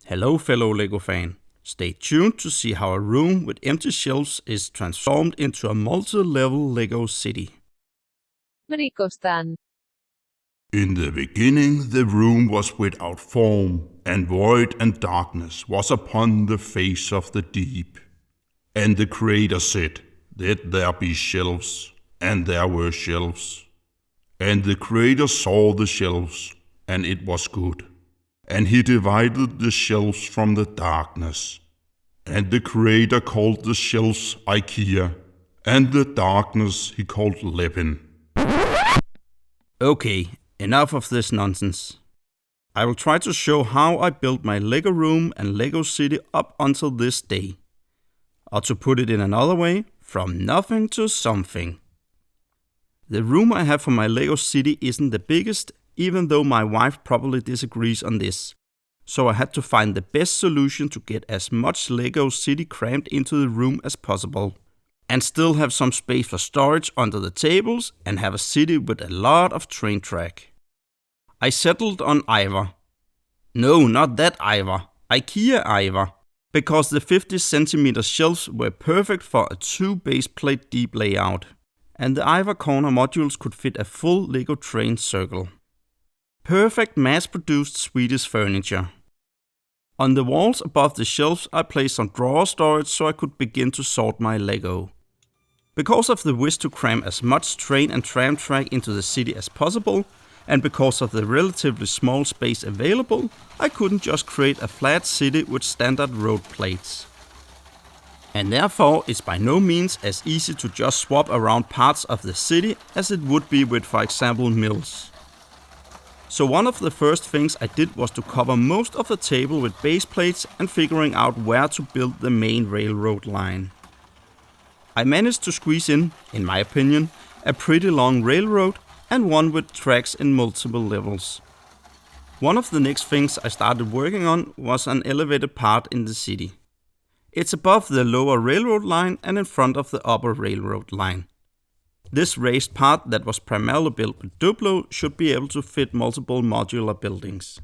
Hello fellow LEGO fan. Stay tuned to see how a room with empty shelves is transformed into a multi-level LEGO city. Brickostan. In the beginning the room was without form, and void and darkness was upon the face of the deep. And the Creator said, "Let there be shelves," and there were shelves. And the Creator saw the shelves, and it was good. And he divided the shelves from the darkness. And the Creator called the shelves IKEA, and the darkness he called Levin. Okay, enough of this nonsense. I will try to show how I built my LEGO room and LEGO city up until this day. Or to put it in another way, from nothing to something. The room I have for my LEGO city isn't the biggest, even though my wife probably disagrees on this. So I had to find the best solution to get as much LEGO city crammed into the room as possible. And still have some space for storage under the tables and have a city with a lot of train track. I settled on Ivar. No, not that Ivar. IKEA Ivar. Because the 50cm shelves were perfect for a 2 baseplate deep layout. And the Ivar corner modules could fit a full LEGO train circle. Perfect mass-produced Swedish furniture. On the walls above the shelves I placed some drawer storage so I could begin to sort my LEGO. Because of the wish to cram as much train and tram track into the city as possible, and because of the relatively small space available, I couldn't just create a flat city with standard road plates. And therefore it's by no means as easy to just swap around parts of the city as it would be with, for example, mills. So one of the first things I did was to cover most of the table with base plates and figuring out where to build the main railroad line. I managed to squeeze in my opinion, a pretty long railroad and one with tracks in multiple levels. One of the next things I started working on was an elevated part in the city. It's above the lower railroad line and in front of the upper railroad line. This raised part that was primarily built with duplo should be able to fit multiple modular buildings.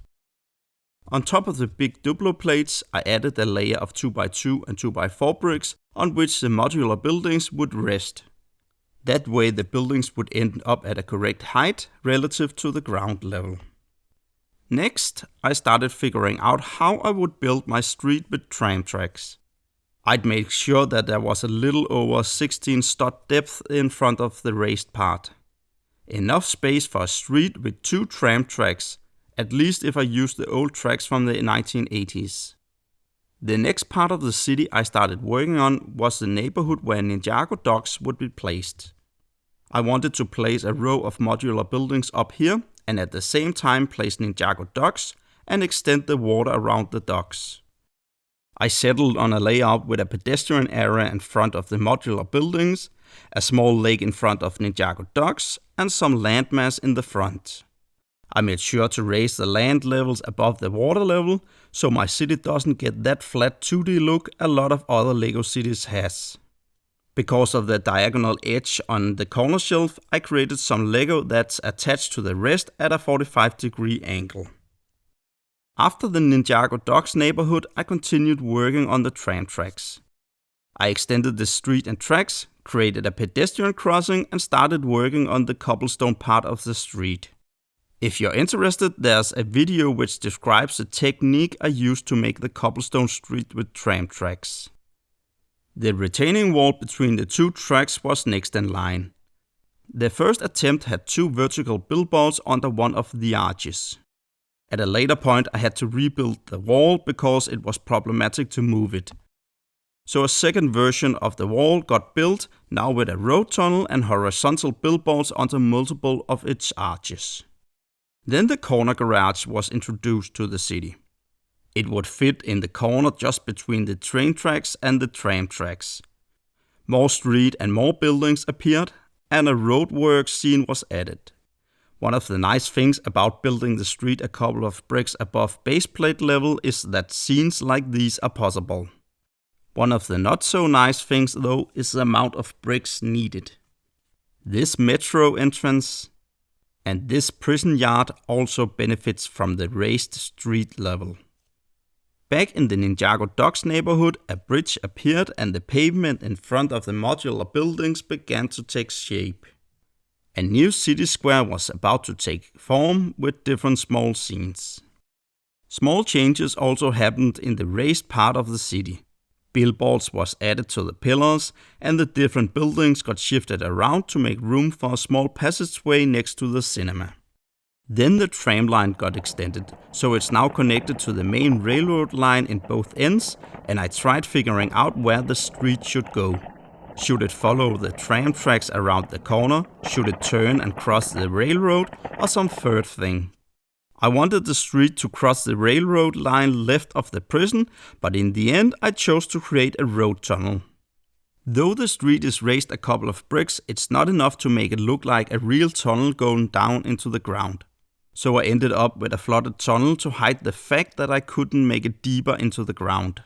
On top of the big duplo plates, I added a layer of 2x2 and 2x4 bricks on which the modular buildings would rest. That way the buildings would end up at a correct height relative to the ground level. Next, I started figuring out how I would build my street with tram tracks. I'd make sure that there was a little over 16 stud depth in front of the raised part. Enough space for a street with 2 tram tracks, at least if I used the old tracks from the 1980s. The next part of the city I started working on was the neighborhood where Ninjago docks would be placed. I wanted to place a row of modular buildings up here and at the same time place Ninjago docks and extend the water around the docks. I settled on a layout with a pedestrian area in front of the modular buildings, a small lake in front of Ninjago docks, and some landmass in the front. I made sure to raise the land levels above the water level, so my city doesn't get that flat 2D look a lot of other LEGO cities has. Because of the diagonal edge on the corner shelf, I created some LEGO that's attached to the rest at a 45-degree angle. After the Ninjago docks neighborhood, I continued working on the tram tracks. I extended the street and tracks, created a pedestrian crossing and started working on the cobblestone part of the street. If you're interested, there's a video which describes the technique I used to make the cobblestone street with tram tracks. The retaining wall between the 2 tracks was next in line. The first attempt had 2 vertical billboards under one of the arches. At a later point I had to rebuild the wall because it was problematic to move it. So a second version of the wall got built, now with a road tunnel and horizontal billboards under multiple of its arches. Then the corner garage was introduced to the city. It would fit in the corner just between the train tracks and the tram tracks. More street and more buildings appeared, and a roadwork scene was added. One of the nice things about building the street a couple of bricks above baseplate level is that scenes like these are possible. One of the not so nice things though is the amount of bricks needed. This metro entrance and this prison yard also benefits from the raised street level. Back in the Ninjago Docks neighborhood, a bridge appeared and the pavement in front of the modular buildings began to take shape. A new city square was about to take form with different small scenes. Small changes also happened in the raised part of the city. Billboards was added to the pillars and the different buildings got shifted around to make room for a small passageway next to the cinema. Then the tram line got extended, so it's now connected to the main railroad line in both ends, and I tried figuring out where the street should go. Should it follow the tram tracks around the corner? Should it turn and cross the railroad, or some third thing? I wanted the street to cross the railroad line left of the prison, but in the end I chose to create a road tunnel. Though the street is raised a couple of bricks, it's not enough to make it look like a real tunnel going down into the ground. So I ended up with a flooded tunnel to hide the fact that I couldn't make it deeper into the ground.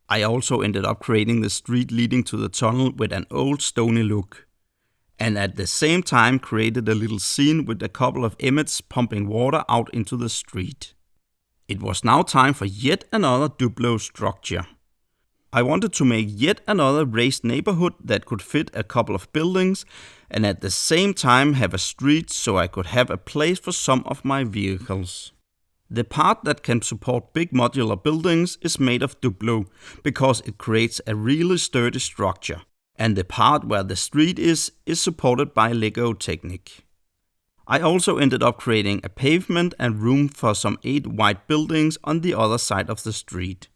I also ended up creating the street leading to the tunnel with an old stony look. And at the same time created a little scene with a couple of emmets pumping water out into the street. It was now time for yet another duplo structure. I wanted to make yet another raised neighborhood that could fit a couple of buildings and at the same time have a street so I could have a place for some of my vehicles. The part that can support big modular buildings is made of duplo because it creates a really sturdy structure, and the part where the street is supported by Lego Technic. I also ended up creating a pavement and room for some 8 white buildings on the other side of the street.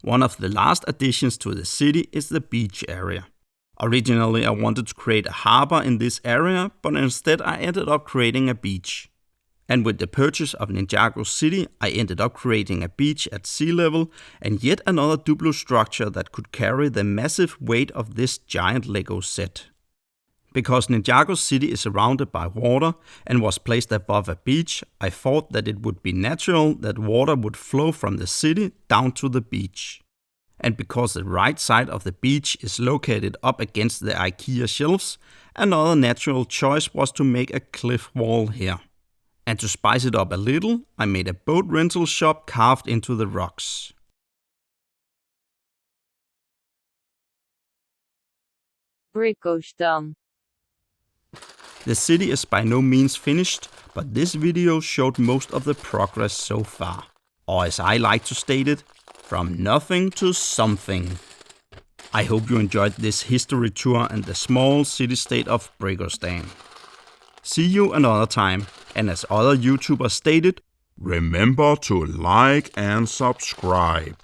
One of the last additions to the city is the beach area. Originally I wanted to create a harbor in this area, but instead I ended up creating a beach. And with the purchase of Ninjago City, I ended up creating a beach at sea level and yet another duplo structure that could carry the massive weight of this giant Lego set. Because Ninjago City is surrounded by water and was placed above a beach, I thought that it would be natural that water would flow from the city down to the beach. And because the right side of the beach is located up against the IKEA shelves, another natural choice was to make a cliff wall here. And to spice it up a little, I made a boat rental shop carved into the rocks. Brickostan. The city is by no means finished, but this video showed most of the progress so far. Or as I like to state it, from nothing to something. I hope you enjoyed this history tour and the small city-state of Brickostan. See you another time, and as other YouTubers stated, Remember to like and subscribe.